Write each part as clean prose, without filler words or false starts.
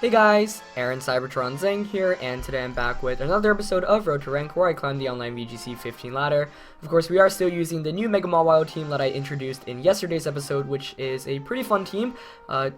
Hey guys, Aaron Cybertron Zhang here, and today I'm back with another episode of Road to Rank where I climb the online VGC 15 ladder. Of course, we are still using the new Mega Mawile team that I introduced in yesterday's episode, which is a pretty fun team.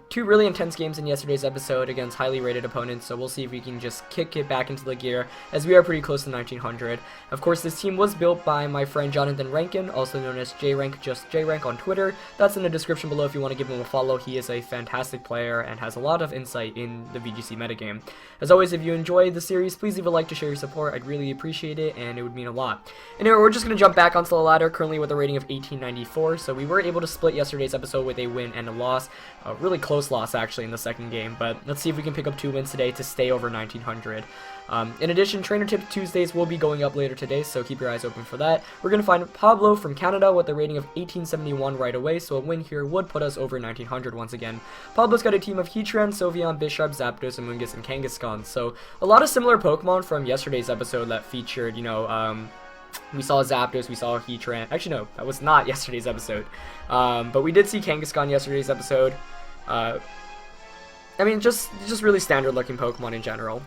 Two really intense games in yesterday's episode against highly rated opponents, so we'll see if we can just kick it back into the gear, as we are pretty close to 1900. Of course, this team was built by my friend Jonathan Rankin, also known as JRank, just JRank on Twitter. That's in the description below if you want to give him a follow. He is a fantastic player and has a lot of insight in the VGC metagame. As always, if you enjoy the series, please leave a like to show your support. I'd really appreciate it, and it would mean a lot. Anyway, we're just going to jump back onto the ladder, currently with a rating of 1894, so we were able to split yesterday's episode with a win and a loss. A really close loss, actually, in the second game, but let's see if we can pick up 2 wins today to stay over 1900. In addition, Trainer Tip Tuesdays will be going up later today, so keep your eyes open for that. We're going to find Pablo from Canada with a rating of 1871 right away, so a win here would put us over 1900 once again. Pablo's got a team of Heatran, Sylveon, Bisharp, Zapdos, Amoonguss, and Kangaskhan, so a lot of similar Pokemon from yesterday's episode that featured, we saw Zapdos, we saw Heatran. Actually, no, that was not yesterday's episode. But we did see Kangaskhan yesterday's episode. I mean, just really standard looking Pokemon in general.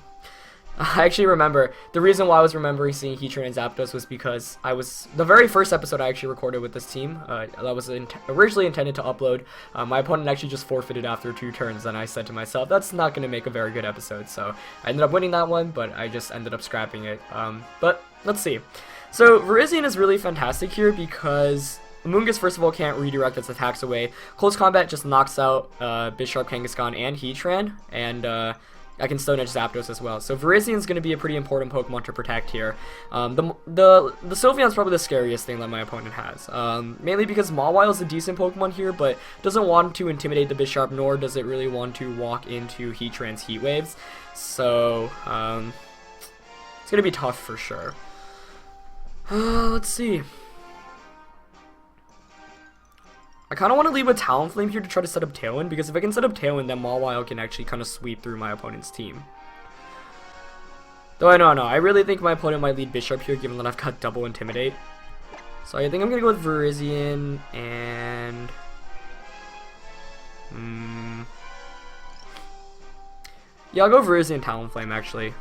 I actually remember, the reason why I was remembering seeing Heatran and Zapdos was because the very first episode I actually recorded with this team, that was originally intended to upload. My opponent actually just forfeited after 2 turns, and I said to myself, that's not going to make a very good episode, so I ended up winning that one, but I just ended up scrapping it. But let's see. So Virizion is really fantastic here because Amoonguss, first of all, can't redirect its attacks away. Close Combat just knocks out Bisharp, Kangaskhan, and Heatran, and I can Stone Edge Zapdos as well. So Virizion is going to be a pretty important Pokemon to protect here. The Sylveon is probably the scariest thing that my opponent has. Mainly because Mawile is a decent Pokemon here, but doesn't want to intimidate the Bisharp, nor does it really want to walk into Heatran's Heat Waves. So it's going to be tough for sure. Let's see. I kind of want to lead with Talonflame here to try to set up Tailwind, because if I can set up Tailwind, then Mawile can actually kind of sweep through my opponent's team. Though I don't know, I really think my opponent might lead Bisharp here, given that I've got double Intimidate. So I think I'm going to go with Virizion, and yeah, I'll go Virizion Talonflame, actually.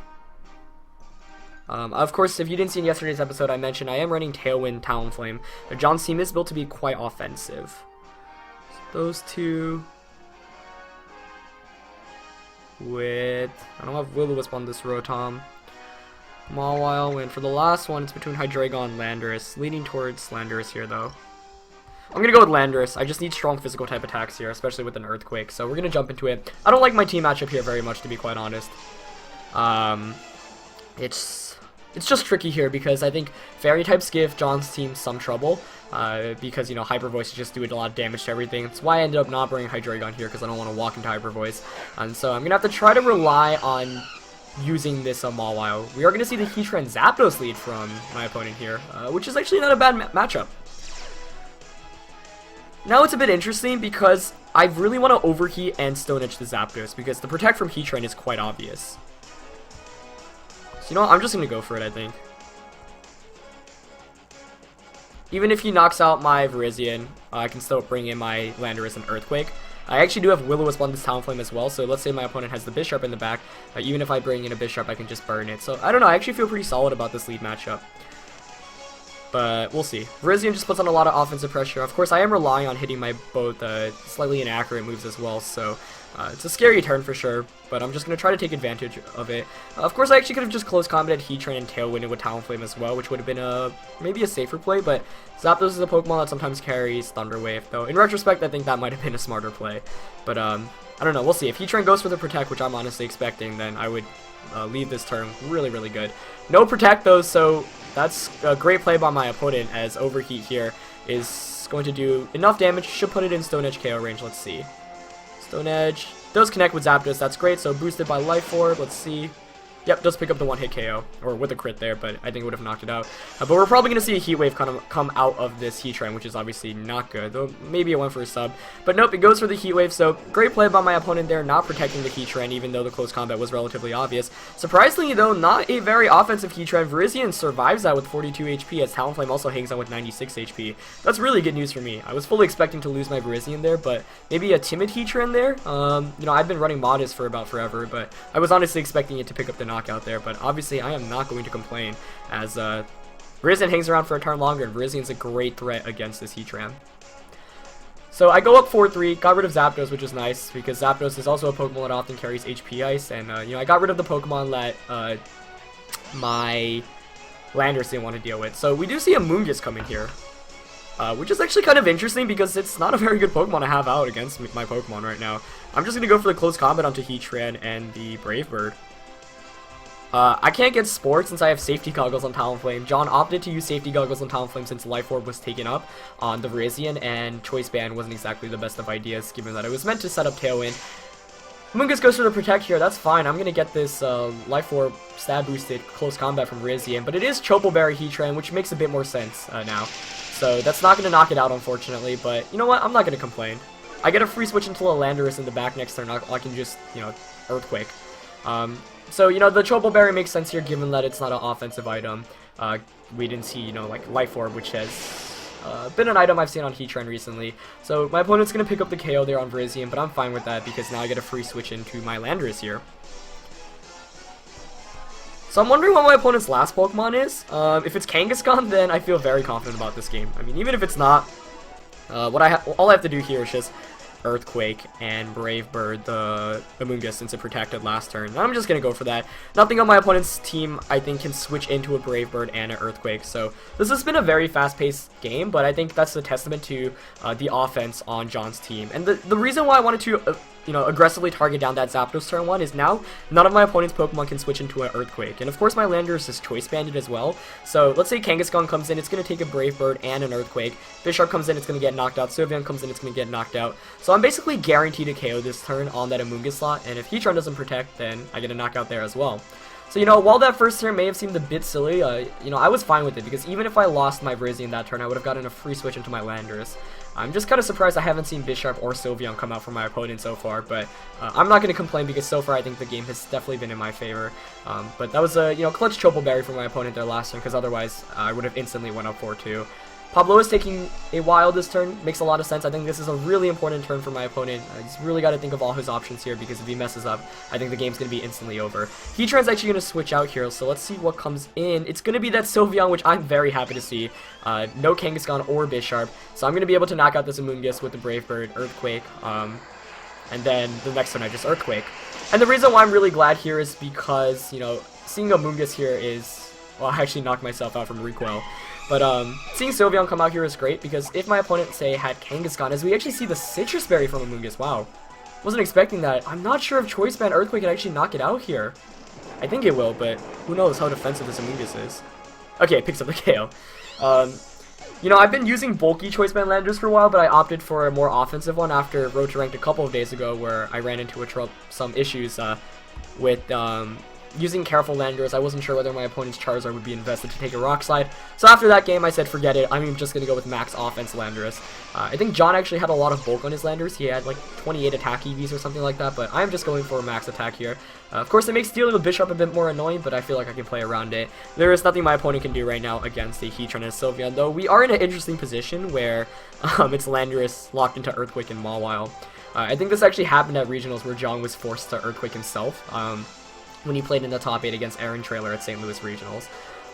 Of course, if you didn't see in yesterday's episode, I mentioned I am running Tailwind Talonflame. John's team is built to be quite offensive. So those two with, I don't have Will-O-Wisp on this Rotom. Mawile win. For the last one, it's between Hydreigon and Landorus. Leaning towards Landorus here, though. I'm going to go with Landorus. I just need strong physical type attacks here, especially with an Earthquake. So we're going to jump into it. I don't like my team matchup here very much, to be quite honest. It's just tricky here because I think Fairy types give John's team some trouble because, Hyper Voice just do a lot of damage to everything. That's why I ended up not bringing Hydreigon here because I don't want to walk into Hyper Voice. And so I'm going to have to try to rely on using this Mawile. We are going to see the Heatran Zapdos lead from my opponent here, which is actually not a bad matchup. Now it's a bit interesting because I really want to Overheat and Stone Edge the Zapdos because the Protect from Heatran is quite obvious. So, you know what? I'm just going to go for it, I think. Even if he knocks out my Virizion, I can still bring in my Landorus and Earthquake. I actually do have Will-O-Wisp on this Talonflame as well, so let's say my opponent has the Bisharp in the back. Even if I bring in a Bisharp, I can just burn it. So, I don't know. I actually feel pretty solid about this lead matchup. But we'll see. Virizion just puts on a lot of offensive pressure. Of course, I am relying on hitting my both slightly inaccurate moves as well, so it's a scary turn for sure, but I'm just going to try to take advantage of it. Of course, I actually could have just close combated Heatran and Tailwind with Talonflame as well, which would have been maybe a safer play, but Zapdos is a Pokemon that sometimes carries Thunder Wave, though in retrospect, I think that might have been a smarter play. But I don't know, we'll see. If Heatran goes for the Protect, which I'm honestly expecting, then I would leave this turn really, really good. No Protect, though, so that's a great play by my opponent, as Overheat here is going to do enough damage. Should put it in Stone Edge KO range. Let's see. Stone Edge does connect with Zapdos. That's great. So boosted by Life Orb. Let's see. Yep, does pick up the one-hit KO, or with a crit there, but I think it would have knocked it out. But we're probably going to see a Heat Wave kind of come out of this Heat Trend, which is obviously not good, though maybe it went for a sub. But nope, it goes for the Heat Wave, so great play by my opponent there, not protecting the Heat Trend, even though the close combat was relatively obvious. Surprisingly, though, not a very offensive Heat Trend. Virizion survives that with 42 HP, as Talonflame also hangs on with 96 HP. That's really good news for me. I was fully expecting to lose my Virizion there, but maybe a timid Heat Trend there. You know, I've been running Modest for about forever, but I was honestly expecting it to pick up the knockout there, but obviously I am not going to complain, as Virizion hangs around for a turn longer, and Virizion's a great threat against this Heatran. So I go up 4-3, got rid of Zapdos, which is nice, because Zapdos is also a Pokemon that often carries HP Ice, and you know, I got rid of the Pokemon that my Landers didn't want to deal with. So we do see a Moongus coming here, which is actually kind of interesting because it's not a very good Pokemon to have out against my Pokemon right now. I'm just going to go for the close combat onto Heatran and the Brave Bird. I can't get Sport since I have Safety Goggles on Talonflame. John opted to use Safety Goggles on Talonflame since Life Orb was taken up on the Virizion, and Choice Band wasn't exactly the best of ideas, given that it was meant to set up Tailwind. Moongus goes for the Protect here, that's fine. I'm going to get this Life Orb stab boosted close combat from Virizion, but it is Chople Berry Heatran, which makes a bit more sense now. So that's not going to knock it out, unfortunately, but you know what? I'm not going to complain. I get a free switch until a Landorus in the back next turn. I can just, you know, Earthquake. So, you know, the Chople Berry makes sense here, given that it's not an offensive item. We didn't see, you know, like, Life Orb, which has been an item I've seen on Heatran recently. So, my opponent's going to pick up the KO there on Virizion, but I'm fine with that, because now I get a free switch into my Landorus here. So, I'm wondering what my opponent's last Pokemon is. If it's Kangaskhan, then I feel very confident about this game. I mean, even if it's not, all I have to do here is just Earthquake and Brave Bird the Amoonguss since it protected last turn. And I'm just going to go for that. Nothing on my opponent's team, I think, can switch into a Brave Bird and an Earthquake. So this has been a very fast-paced game, but I think that's a testament to the offense on John's team. And the reason why I wanted to you know, aggressively target down that Zapdos turn 1 is now none of my opponent's Pokemon can switch into an Earthquake. And of course my Landorus is Choice Banded as well. So let's say Kangaskhan comes in, it's going to take a Brave Bird and an Earthquake. Bisharp comes in, it's going to get knocked out. Sylveon comes in, it's going to get knocked out. So I'm basically guaranteed a KO this turn on that Amoonguss slot. And if Heatran doesn't protect, then I get a knockout there as well. So, you know, while that first turn may have seemed a bit silly, you know, I was fine with it, because even if I lost my Virizion that turn, I would have gotten a free switch into my Landorus. I'm just kind of surprised I haven't seen Bisharp or Sylveon come out from my opponent so far, but I'm not going to complain, because so far I think the game has definitely been in my favor. But that was a, you know, clutch Chople Berry for my opponent there last turn, because otherwise I would have instantly went up 4-2. Pablo is taking a while this turn, makes a lot of sense. I think this is a really important turn for my opponent. He's really got to think of all his options here, because if he messes up, I think the game's going to be instantly over. Heatran's actually going to switch out here, so let's see what comes in. It's going to be that Sylveon, which I'm very happy to see. No Kangaskhan or Bisharp, so I'm going to be able to knock out this Amoonguss with the Brave Bird, Earthquake, and then the next turn I just Earthquake. And the reason why I'm really glad here is because, you know, seeing Amoonguss here is, well, I actually knocked myself out from recoil. But seeing Sylveon come out here is great, because if my opponent, say, had Kangaskhan, as we actually see the Citrus Berry from Amoonguss, wow. Wasn't expecting that. I'm not sure if Choice Band Earthquake can actually knock it out here. I think it will, but who knows how defensive this Amoonguss is. Okay, it picks up the KO. You know, I've been using bulky Choice Band Landers for a while, but I opted for a more offensive one after Road to Ranked a couple of days ago, where I ran into some issues with using Careful Landorus. I wasn't sure whether my opponent's Charizard would be invested to take a Rock Slide. So after that game, I said, forget it. I'm just going to go with max offense Landorus. I think John actually had a lot of bulk on his Landorus. He had like 28 attack EVs or something like that, but I'm just going for a max attack here. Of course, it makes dealing with Bisharp a bit more annoying, but I feel like I can play around it. There is nothing my opponent can do right now against a Heatran and Sylveon, though we are in an interesting position where it's Landorus locked into Earthquake and Mawile. I think this actually happened at Regionals, where John was forced to Earthquake himself. When he played in the top 8 against Aaron Trailer at St. Louis Regionals.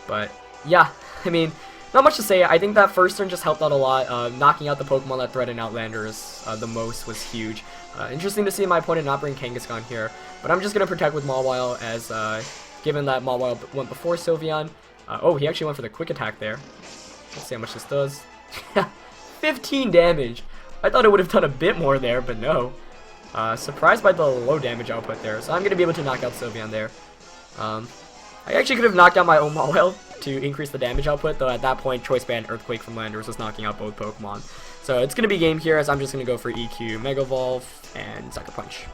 But yeah, I mean, not much to say. I think that first turn just helped out a lot. Knocking out the Pokemon that threatened Outlanders the most was huge. Interesting to see my opponent not bring Kangaskhan here, but I'm just going to protect with Mawile, as given that Mawile went before Sylveon. Oh, he actually went for the quick attack there. Let's see how much this does. 15 damage. I thought it would have done a bit more there, but no. Surprised by the low damage output there, so I'm going to be able to knock out Sylveon there. I actually could have knocked out my own Mawile to increase the damage output, though at that point Choice Band Earthquake from Landorus was knocking out both Pokemon. So it's going to be game here, as I'm just going to go for EQ, Mega Evolve, and Sucker Punch.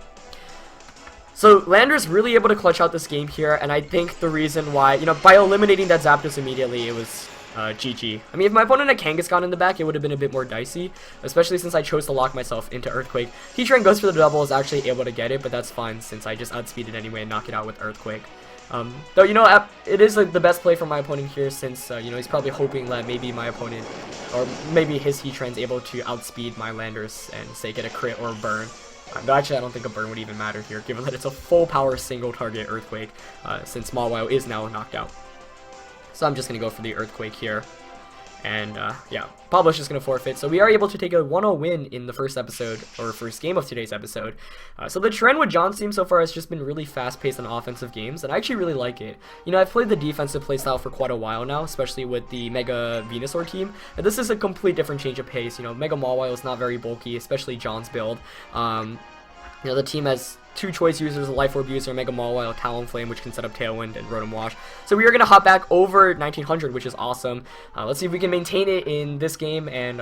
So Lander's really able to clutch out this game here, and I think the reason why, you know, by eliminating that Zapdos immediately, it was GG. I mean, if my opponent had Kangaskhan in the back, it would have been a bit more dicey, especially since I chose to lock myself into Earthquake. Heatran goes for the double, is actually able to get it, but that's fine since I just outspeed it anyway and knock it out with Earthquake. Though, you know, it is like the best play for my opponent here since, you know, he's probably hoping that maybe my opponent, or maybe his Heatran's able to outspeed my Landers and, say, get a crit or a burn. Though actually, I don't think a burn would even matter here, given that it's a full power single target Earthquake, since Mawile is now knocked out. So I'm just going to go for the Earthquake here. And, yeah, Pablo's just going to forfeit. So we are able to take a 1-0 win in the first episode, or first game of today's episode. So the trend with John's team so far has just been really fast-paced on offensive games, and I actually really like it. You know, I've played the defensive playstyle for quite a while now, especially with the Mega Venusaur team. And this is a complete different change of pace. You know, Mega Mawile is not very bulky, especially John's build. You know, the team has 2 choice users, a Life Orb user, Mega Mawile, Talonflame, which can set up Tailwind, and Rotom Wash. So we are going to hop back over 1900, which is awesome. Let's see if we can maintain it in this game, and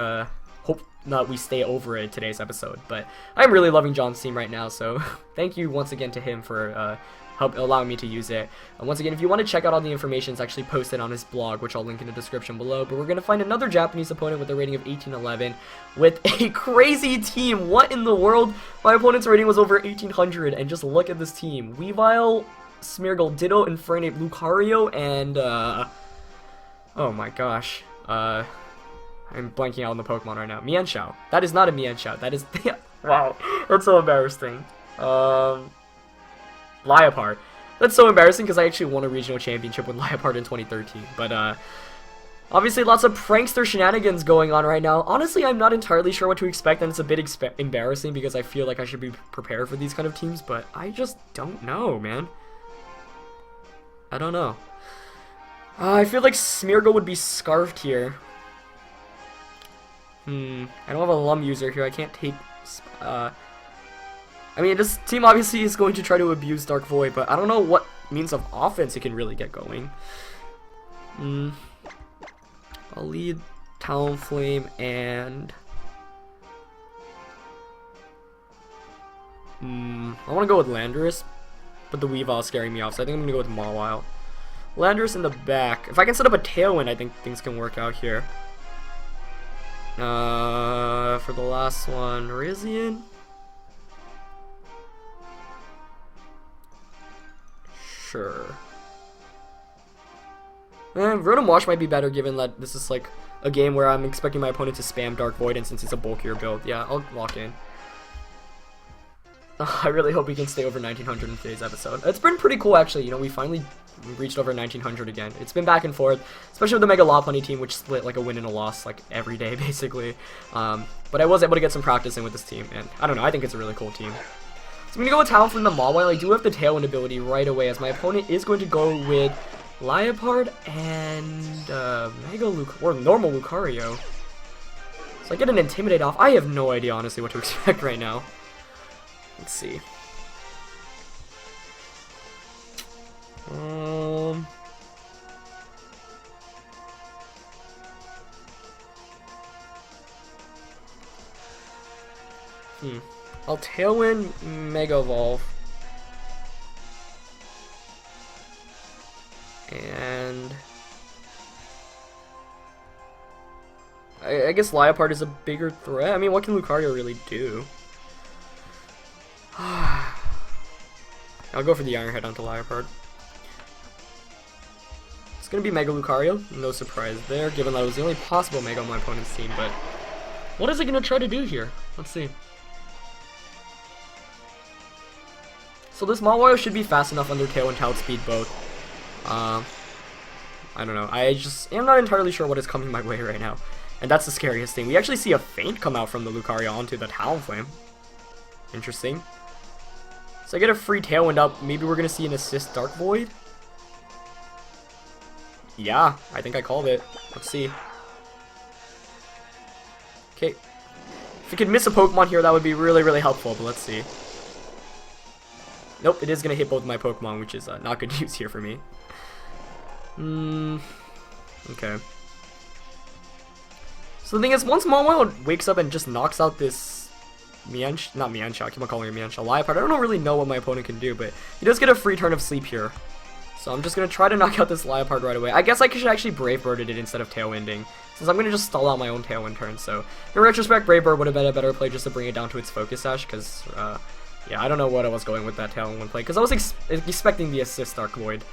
hope that we stay over it today's episode. But I'm really loving John's team right now, so thank you once again to him for allowing me to use it. Once again, if you want to check out all the information, it's actually posted on his blog, which I'll link in the description below. But we're going to find another Japanese opponent with a rating of 1811 with a crazy team. What in the world? My opponent's rating was over 1800, and just look at this team. Weavile, Smeargle, Ditto, Infernape, Lucario, and oh my gosh. I'm blanking out on the Pokemon right now. Mienshao. That is not a Mienshao. That is... wow. That's so embarrassing. Liepard. That's so embarrassing because I actually won a regional championship with Liepard in 2013. But, obviously lots of prankster shenanigans going on right now. Honestly, I'm not entirely sure what to expect, and it's a bit embarrassing because I feel like I should be prepared for these kind of teams, but I just don't know, man. I don't know. I feel like Smeargle would be scarfed here. I don't have a Lum user here. I can't take... I mean, this team obviously is going to try to abuse Dark Void, but I don't know what means of offense it can really get going. I'll lead Talonflame and... I want to go with Landorus, but the Weavile is scaring me off, so I think I'm going to go with Mawile. Landorus in the back. If I can set up a Tailwind, I think things can work out here. For the last one, Rizian. Sure. Rotom Wash might be better given that this is like a game where I'm expecting my opponent to spam Dark Void, and since it's a bulkier build, yeah, I'll lock in. I really hope we can stay over 1900 in today's episode. It's been pretty cool, actually. You know, we finally reached over 1900 again. It's been back and forth, especially with the Mega Lopunny team, which split like a win and a loss like every day, basically. But I was able to get some practice in with this team, and I don't know, I think it's a really cool team. So I'm going to go with Talonflame the Mawile. I do have the Tailwind ability right away, as my opponent is going to go with Liepard and or normal Lucario. So I get an Intimidate off. I have no idea, honestly, what to expect right now. Let's see. I'll Tailwind Mega Evolve. And I guess Liepard is a bigger threat. I mean, what can Lucario really do? I'll go for the Iron Head onto Liepard. It's gonna be Mega Lucario. No surprise there, given that it was the only possible Mega on my opponent's team, but what is it gonna try to do here? Let's see. So this Mawile should be fast enough under Tailwind to outspeed both. I don't know. I just am not entirely sure what is coming my way right now. And that's the scariest thing. We actually see a feint come out from the Lucario onto the Talonflame. Interesting. So I get a free Tailwind up. Maybe we're going to see an assist Dark Void. Yeah, I think I called it. Let's see. Okay. If we could miss a Pokemon here, that would be really, really helpful. But let's see. Nope, it is going to hit both my Pokemon, which is not good news here for me. Okay. So the thing is, once Mawile wakes up and just knocks out this not Mienshao, I keep on calling him Mienshao, Liepard. I don't really know what my opponent can do, but he does get a free turn of sleep here. So I'm just going to try to knock out this Liepard right away. I guess I should actually Brave Birded it instead of Tailwinding, since I'm going to just stall out my own Tailwind turn. So in retrospect, Brave Bird would have been a better play just to bring it down to its Focus Sash, because, yeah, I don't know what I was going with that Tailwind play, because I was expecting the assist Dark Void.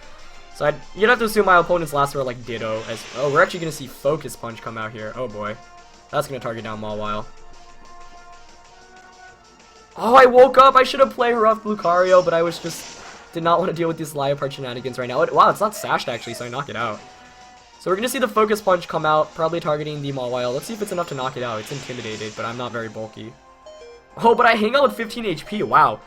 So you'd have to assume my opponent's last were like Ditto, as, oh, we're actually going to see Focus Punch come out here. Oh boy, that's going to target down Mawile. Oh, I woke up! I should have played her off Lucario, but I was just... did not want to deal with these Liepard shenanigans right now. Wow, it's not sashed actually, so I knock it out. So we're going to see the Focus Punch come out, probably targeting the Mawile. Let's see if it's enough to knock it out. It's intimidated, but I'm not very bulky. Oh, but I hang out with 15 HP, wow.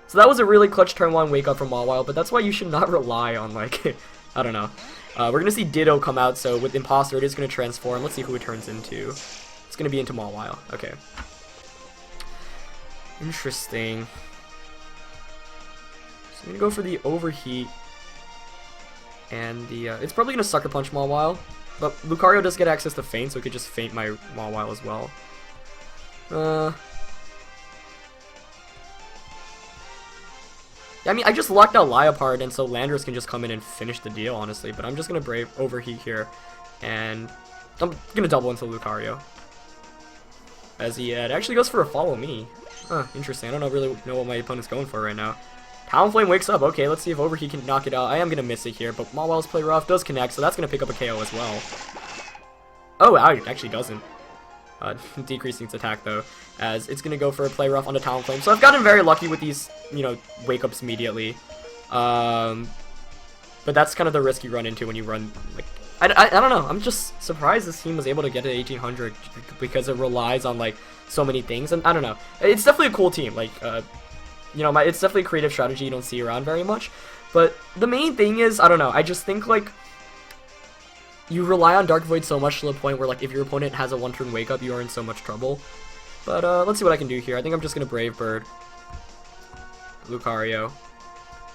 So that was a really clutch turn 1 wake up from Mawile, but that's why you should not rely on, like, I don't know. We're going to see Ditto come out, so with Imposter it is going to transform. Let's see who it turns into. It's going to be into Mawile, okay. Interesting. So I'm going to go for the Overheat. And the, it's probably going to Sucker Punch Mawile. But Lucario does get access to Feint, so it could just Feint my Mawile as well. Yeah, I mean, I just locked out Liepard, and so Landorus can just come in and finish the deal, honestly. But I'm just going to Brave Overheat here. And I'm going to double into Lucario. As he actually goes for a Follow Me. Huh, interesting. I don't really know what my opponent's going for right now. Talonflame wakes up. Okay, let's see if Overheat can knock it out. I am going to miss it here, but Mawile's Play Rough does connect, so that's going to pick up a KO as well. Oh, it actually doesn't. Decreasing its attack, though, as it's going to go for a Play Rough on the Talonflame. So I've gotten very lucky with these, you know, wake-ups immediately. But that's kind of the risk you run into when you run, like... I don't know. I'm just surprised this team was able to get to 1800 because it relies on, like, so many things. And I don't know. It's definitely a cool team. Like, you know, it's definitely a creative strategy you don't see around very much. But the main thing is, I don't know. I just think, like, you rely on Dark Void so much to the point where, like, if your opponent has a one-turn wake-up, you are in so much trouble. But let's see what I can do here. I think I'm just going to Brave Bird, Lucario,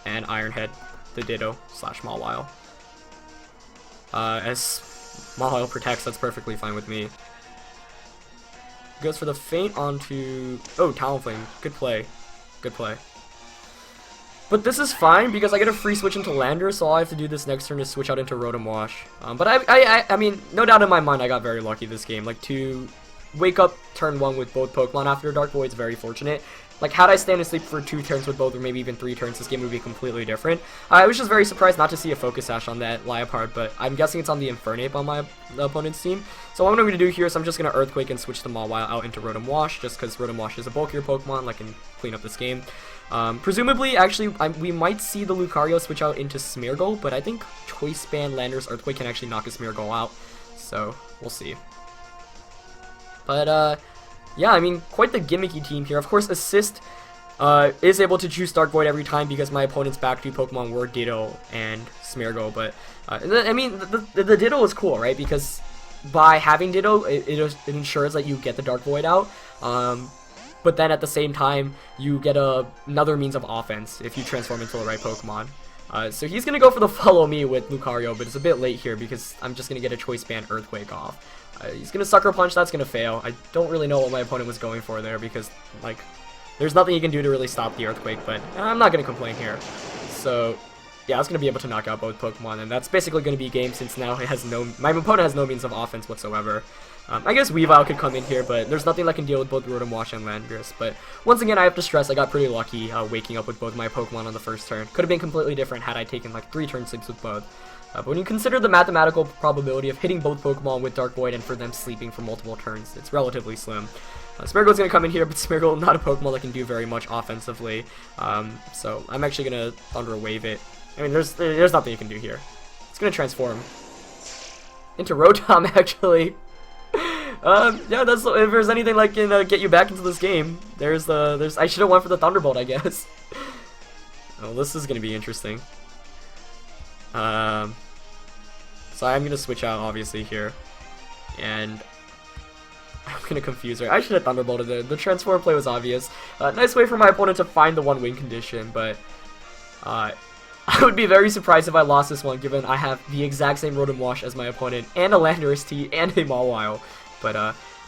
and Ironhead, the Ditto / Mawile. As Mawile protects, that's perfectly fine with me. Goes for the Feint onto... Oh, Talonflame. Good play. Good play. But this is fine, because I get a free switch into Lander, so all I have to do this next turn is switch out into Rotom Wash. But I mean, no doubt in my mind, I got very lucky this game. Like, to wake up turn 1 with both Pokemon after Dark Void's very fortunate. Like, had I stand and sleep for 2 turns with both, or maybe even 3 turns, this game would be completely different. I was just very surprised not to see a Focus Sash on that Liepard, but I'm guessing it's on the Infernape on my opponent's team. So what I'm going to do here is I'm just going to Earthquake and switch the Mawile out into Rotom Wash, just because Rotom Wash is a bulkier Pokemon, like, and clean up this game. Presumably, actually, we might see the Lucario switch out into Smeargle, but I think Choice Band Landorus Earthquake can actually knock a Smeargle out, so we'll see. But, yeah, I mean, quite the gimmicky team here. Of course, Assist is able to choose Dark Void every time because my opponent's back 2 Pokemon were Ditto and Smeargle, but, I mean, the Ditto is cool, right? Because by having Ditto, it ensures that you get the Dark Void out, but then at the same time, you get another means of offense if you transform into the right Pokemon. So he's going to go for the Follow Me with Lucario, but it's a bit late here because I'm just going to get a Choice Band Earthquake off. He's going to Sucker Punch, that's going to fail. I don't really know what my opponent was going for there because, like, there's nothing you can do to really stop the Earthquake, but I'm not going to complain here. So, yeah, I was going to be able to knock out both Pokemon, and that's basically going to be game since now my opponent has no means of offense whatsoever. I guess Weavile could come in here, but there's nothing that can deal with both Rotom Wash and Landorus. But once again, I have to stress I got pretty lucky waking up with both my Pokemon on the first turn. Could have been completely different had I taken like 3 turn sleeps with both. But when you consider the mathematical probability of hitting both Pokemon with Dark Void and for them sleeping for multiple turns, it's relatively slim. Smeargle's going to come in here, but Smeargle not a Pokemon that can do very much offensively. So I'm actually going to Thunder Wave it. I mean, there's nothing you can do here. It's going to transform into Rotom, actually. Yeah, that's if there's anything like can get you back into this game. I should have went for the Thunderbolt, I guess. Oh, this is gonna be interesting. So I'm gonna switch out obviously here, and I'm gonna confuse her. I should have Thunderbolted it. The transform play was obvious. Nice way for my opponent to find the 1-win condition, but I would be very surprised if I lost this one, given I have the exact same Rotom Wash as my opponent, and a Landorus T, and a Mawile. But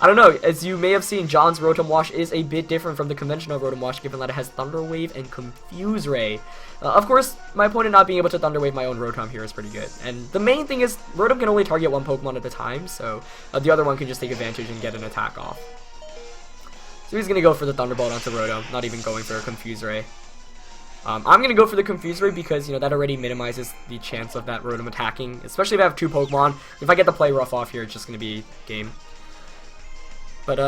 I don't know, as you may have seen, John's Rotom Wash is a bit different from the conventional Rotom Wash, given that it has Thunder Wave and Confuse Ray. Of course, my opponent not being able to Thunder Wave my own Rotom here is pretty good. And the main thing is, Rotom can only target one Pokemon at a time, so the other one can just take advantage and get an attack off. So he's going to go for the Thunderbolt onto Rotom, not even going for a Confuse Ray. I'm going to go for the Confuse Ray because, you know, that already minimizes the chance of that Rotom attacking, especially if I have two Pokemon. If I get the Play Rough off here, it's just going to be game. But,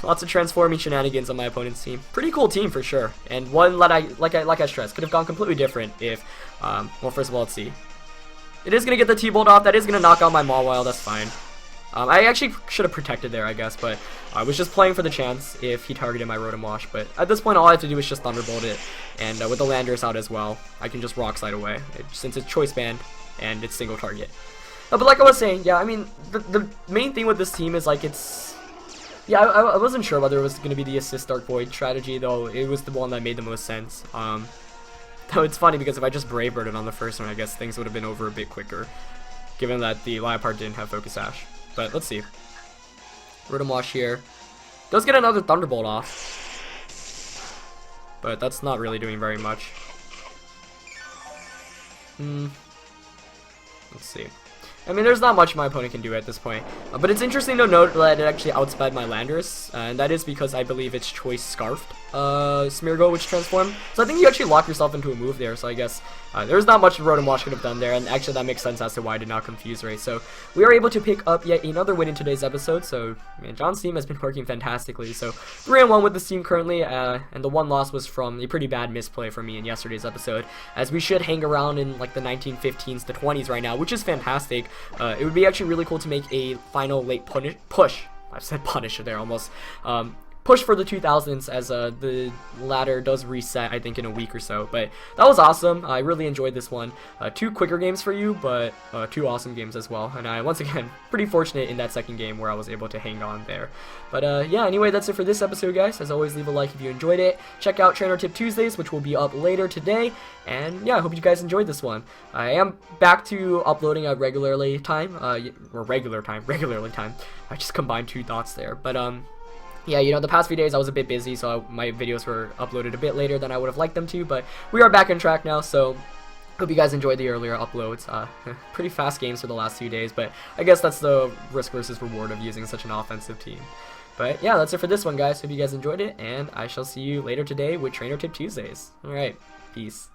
lots of transforming shenanigans on my opponent's team. Pretty cool team for sure. And one that like I stressed, could have gone completely different if, well, first of all, let's see. It is going to get the T-Bolt off. That is going to knock out my Mawile. That's fine. I actually should have protected there, I guess, but I was just playing for the chance if he targeted my Rotom Wash. But at this point, all I have to do is just Thunderbolt it. And with the Landorus out as well, I can just Rock Slide away, since it's Choice Band and it's single target. But like I was saying, yeah, I mean, the main thing with this team is, like, it's... Yeah, I wasn't sure whether it was going to be the Assist Dark Void strategy, though it was the one that made the most sense. Though it's funny because if I just Brave Birded on the first one, I guess things would have been over a bit quicker, given that the Liepard didn't have Focus Sash. But let's see. Rotom Wash here. Does get another Thunderbolt off, but that's not really doing very much. Let's see. I mean, there's not much my opponent can do at this point. But it's interesting to note that it actually outsped my Landorus, and that is because I believe it's Choice Scarfed Smeargle, which transformed. So I think you actually lock yourself into a move there, so I guess there's not much Rotom Wash could have done there, and actually that makes sense as to why I did not Confuse Ray. So we are able to pick up yet another win in today's episode, so man, John's team has been working fantastically. So 3-1 with this team currently, and the one loss was from a pretty bad misplay from me in yesterday's episode, as we should hang around in like the 1915s to 20s right now, which is fantastic. It would be actually really cool to make a final late push. I've said Punisher there almost. Push for the 2000s as the ladder does reset, I think, in a week or so. But that was awesome. I really enjoyed this one. 2 quicker games for you, but 2 awesome games as well. And I, once again, pretty fortunate in that second game where I was able to hang on there. But yeah, anyway, that's it for this episode, guys. As always, leave a like if you enjoyed it. Check out Trainer Tip Tuesdays, which will be up later today. And yeah, I hope you guys enjoyed this one. I am back to uploading at regularly time. Regularly time. I just combined 2 thoughts there. But yeah, you know, the past few days I was a bit busy, so my videos were uploaded a bit later than I would have liked them to, but we are back on track now, so hope you guys enjoyed the earlier uploads. Pretty fast games for the last few days, but I guess that's the risk versus reward of using such an offensive team. But yeah, that's it for this one, guys. Hope you guys enjoyed it, and I shall see you later today with Trainer Tip Tuesdays. Alright, peace.